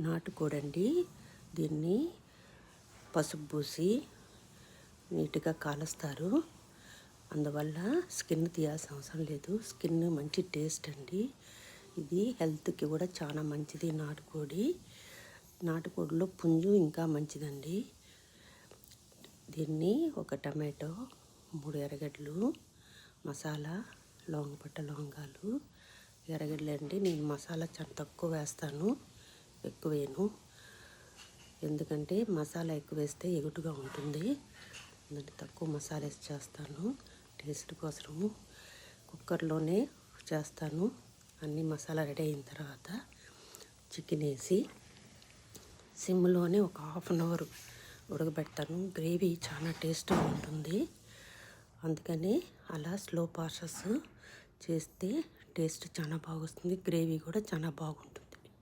నాటుకోడండి. దీన్ని పసుపు పూసి నీట్గా కాలుస్తారు. అందువల్ల స్కిన్ తీయాల్సిన అవసరం లేదు. స్కిన్ మంచి టేస్ట్ అండి. ఇది హెల్త్కి కూడా చాలా మంచిది. నాటుకోడిలో పుంజు ఇంకా మంచిదండి. దీన్ని ఒక టమాటో, 3 ఎర్రగడ్డలు, మసాలా, లవంగాలు, ఎర్రగడ్డలు అండి. నేను మసాలా చాలా తక్కువ వేస్తాను, ఎక్కువ వేయను. ఎందుకంటే మసాలా ఎక్కువ వేస్తే ఎగుటుగా ఉంటుంది. అందుకే తక్కువ మసాలా వేసి చేస్తాను. టేస్ట్ కోసము కుక్కర్లోనే చేస్తాను. అన్ని మసాలా రెడీ అయిన తర్వాత చికెన్ వేసి సిమ్లోనే ఒక హాఫ్ అన్ అవర్ ఉడకబెడతాను. గ్రేవీ చాలా టేస్ట్గా ఉంటుంది. అందుకని అలా స్లో ప్రాసెస్ చేస్తే టేస్ట్ చాలా బాగా వస్తుంది. గ్రేవీ కూడా చాలా బాగుంటుంది.